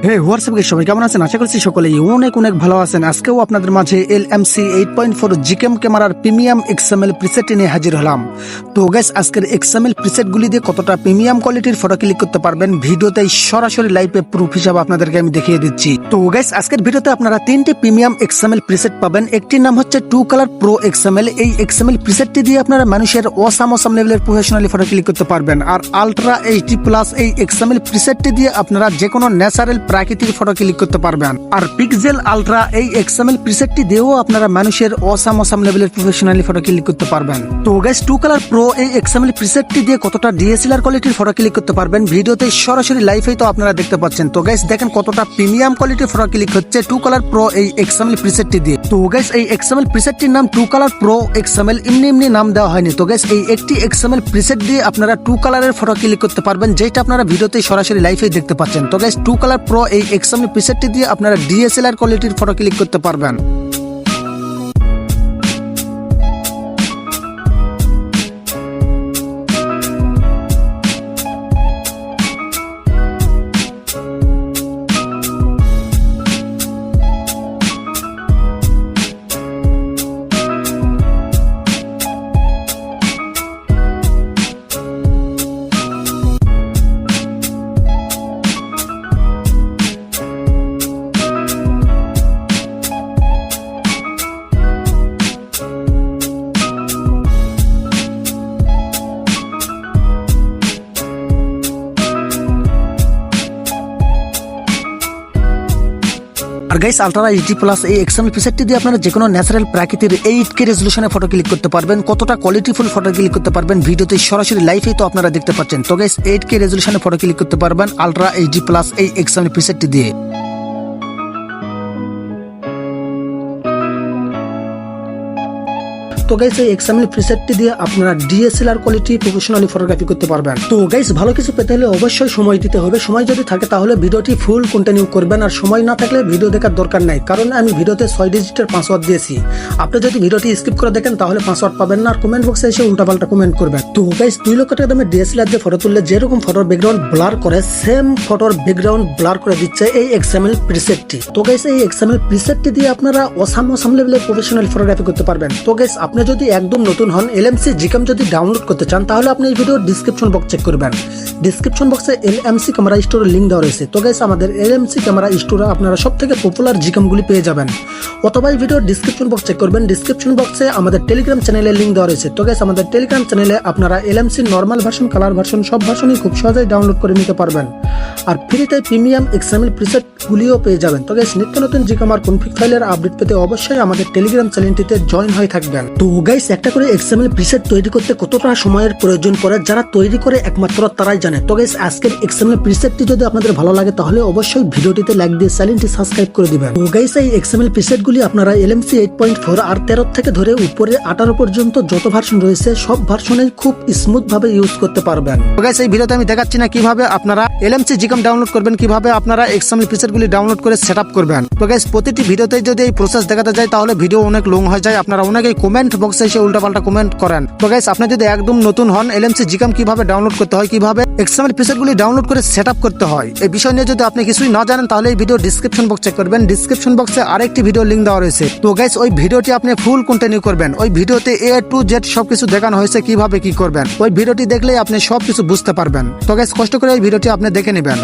WhatsApp guys, সবাই কেমন আছেন? আশা করছি সকলেই অনেক অনেক ভালো আছেন। আজকেও আপনাদের মাঝে LMC 8.4 জিকেম ক্যামেরার প্রিমিয়াম XML প্রিসেট নিয়ে হাজির হলাম। তো গাইস, আজকের XML প্রিসেটগুলি দিয়ে কতটা প্রিমিয়াম কোয়ালিটির ফটো ক্লিক করতে পারবেন ভিডিওতে সরাসরি লাইভে প্রুফ হিসাবে আপনাদেরকে আমি দেখিয়ে দিচ্ছি। তো গাইস, আজকের ভিডিওতে আপনারা তিনটি প্রিমিয়াম XML প্রিসেট পাবেন। একটির নাম হচ্ছে 2 কালার প্রো XML। এই XML প্রিসেটটি দিয়ে আপনারা মানুষের অসাম লেভেলের প্রফেশনালি ফটো ক্লিক করতে পারবেন। আর আলট্রা HD প্লাস এই XML প্রিসেটটি দিয়ে আপনারা যে কোনো ন্যাচারাল প্রাকৃতিক ফটো ক্লিক করতে পারবেন। আর পিক্সেল আলট্রা এই XML প্রিসেটটি দিয়েও আপনারা মানুষের অসাম লেভেলের প্রফেশনালি ফটো ক্লিক করতে পারবেন। তো গাইস, 2 কালার প্রো এই XML প্রিসেটটি দিয়ে কতটা DSLR কোয়ালিটির ফটো ক্লিক করতে পারবেন ভিডিওতে সরাসরি লাইভেই তো আপনারা দেখতে পাচ্ছেন। তো গাইস, দেখেন কতটা প্রিমিয়াম কোয়ালিটির ফটো ক্লিক হচ্ছে 2 কালার প্রো এই XML প্রিসেটটি দিয়ে। তো গাইস, এই XML প্রিসেটটির নাম 2 কালার প্রো XML, এমনি নাম দেওয়া হয়নি। তো গাইস, এই একটি XML প্রিসেট দিয়ে আপনারা 2 কালারের ফটো ক্লিক করতে পারবেন, যেটা আপনারা ভিডিওতে সরাসরি লাইভেই দেখতে পাচ্ছেন। তো গাইস, 2 কালার প্রো এই XML প্রিসেটটি দিয়ে আপনারা DSLR কোয়ালিটির ফটো ক্লিক করতে পারবেন। আর গাইস, আলট্রা HD প্লাস এই XML প্রিসেটটি দিয়ে আপনারা যে কোনো ন্যাচারাল প্রাকৃতির 8K রেজলিউশনে ফটো ক্লিক করতে পারবেন। কতটা কোয়ালিটিফুল ফটো ক্লিক করতে পারবেন ভিডিওতে সরাসরি লাইভেই তো আপনারা দেখতে পাচ্ছেন। তো গাইস, 8K রেজলিউশনে ফটো ক্লিক করতে পারবেন আলট্রা HD প্লাস এই XML প্রিসেটটি দিয়ে। তো গাইস, এই XML প্রিসেটটি দিয়ে আপনারা DSLR কোয়ালিটি প্রফেশনালি ফটোগ্রাফি করতে পারবেন। তো গাইস, ভালো কিছু পেতে হলে অবশ্যই সময় দিতে হবে। সময় যদি থাকে তাহলে ভিডিওটি ফুল কন্টিনিউ করবেন, আর সময় না থাকলে ভিডিও দেখার দরকার নাই, কারণ আমি ভিডিওতে 6 ডিজিটের পাসওয়ার্ড দিয়েছি। আপনি যদি ভিডিওটি স্কিপ করে দেখেন তাহলে পাসওয়ার্ড পাবেন না, আর কমেন্ট বক্সে এসে উল্টাপাল্টা কমেন্ট করবেন। তো গাইস, 2 লক্ষ টাকা দামে DSLR দিয়ে ফটো তুললে যেরকম ফটোর ব্যাকগ্রাউন্ড ব্লার করে, সেম ফটোর ব্যাকগ্রাউন্ড ব্লার করে দিচ্ছে এই XML প্রিসেটটি। তো গাইস, এই XML প্রিসেটটি দিয়ে আপনারা অসাম লেভেলের প্রফেশনাল ফটোগ্রাফি করতে পারবেন। তো গাইস, আপনি যদি একদম নতুন হন, LMC জিকেম যদি ডাউনলোড করতে চান তাহলে আপনি এই ভিডিওর ডিসক্রিপশন বক্স চেক করবেন। ডিসক্রিপশন বক্সে LMC ক্যামেরা স্টোরের লিংক দেওয়া রয়েছে। তো গাইস, আমাদের LMC ক্যামেরা স্টোরে আপনারা সবথেকে পপুলার জিকেমগুলি পেয়ে যাবেন। অথবা এই ভিডিওর ডিসক্রিপশন বক্স চেক করবেন। ডিসক্রিপশন বক্সে আমাদের টেলিগ্রাম চ্যানেলের লিংক দেওয়া রয়েছে। তো গাইস, আমাদের টেলিগ্রাম চ্যানেলে আপনারা LMC normal version, colour version সব ভার্সনই খুব সহজেই ডাউনলোড করে নিতে পারবেন। আর ফ্রিতে প্রিমিয়াম XML প্রিসেট গুলিও পেয়ে যাবেন। তো গাইস, নিত্য নতুন জিকেম আর কনফিগ ফাইলের আপডেট পেতে অবশ্যই আমাদের টেলিগ্রাম চ্যানেলটিতে জয়েন হয়ে থাকবেন। তো গাইস, একটা করে XML প্রিসেট তৈরি করতে কতটা সময়ের প্রয়োজন পড়ে যারা তৈরি করে একমাত্র তারাই জানে। তো গাইস, আজকের XML প্রিসেটটি যদি আপনাদের ভালো লাগে তাহলে অবশ্যই ভিডিওটিতে লাইক দিয়ে চ্যানেলটি সাবস্ক্রাইব করে দিবেন। তো গাইস, এই XML প্রিসেটগুলি আপনারা LMC 8.4 আর 13 থেকে ধরে উপরে 18 পর্যন্ত যত ভার্সন রয়েছে সব ভার্সনেই খুব স্মুথ ভাবে ইউজ করতে পারবেন। তো গাইস, এই ভিডিওতে আমি দেখাচ্ছি না কিভাবে আপনারা LMC জিকেম ডাউনলোড করবেন, কিভাবে আপনারা XML প্রিসেটগুলি ডাউনলোড করে সেটআপ করবেন। তো গাইস, প্রতিটি ভিডিওতে যদি এই প্রসেস দেখাতে যায় তাহলে ভিডিও অনেক লং হয়ে যায়। আপনারা অনেকেই কমেন্ট বক্সে এসে উল্টাপাল্টা কমেন্ট করেন। তো গাইস, আপনি যদি একদম নতুন হন, LMC জিকেম কিভাবে ডাউনলোড করতে হয়, কিভাবে XML প্রিসেটগুলি ডাউনলোড করে সেটআপ করতে হয়, এই বিষয় নিয়ে যদি আপনি কিছুই না জানেন তাহলে এই ভিডিও ডিসক্রিপশন বক্স চেক করবেন। ডিসক্রিপশন বক্সে আরেকটি ভিডিও লিংক দেওয়া রয়েছে। তো গাইস, ওই ভিডিওটি আপনি ফুল কন্টিনিউ করবেন। ওই ভিডিওতে A to Z সবকিছু দেখানো হয়েছে কিভাবে কি করবেন। ওই ভিডিওটি দেখলেই আপনি সবকিছু বুঝতে পারবেন। তো গাইস, কষ্ট করে এই ভিডিওটি আপনি দেখে নেবেন।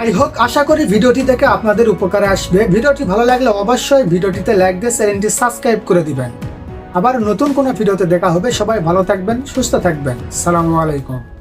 আই হোক আশা করি ভিডিওটি দেখে আপনাদের উপকারে আসবে। ভিডিওটি ভালো লাগলে অবশ্যই ভিডিওটিতে লাইক দিয়ে চ্যানেলটি সাবস্ক্রাইব করে দিবেন। আবার নতুন কোনো ভিডিওতে দেখা হবে। সবাই ভালো থাকবেন, সুস্থ থাকবেন। আসসালামু আলাইকুম।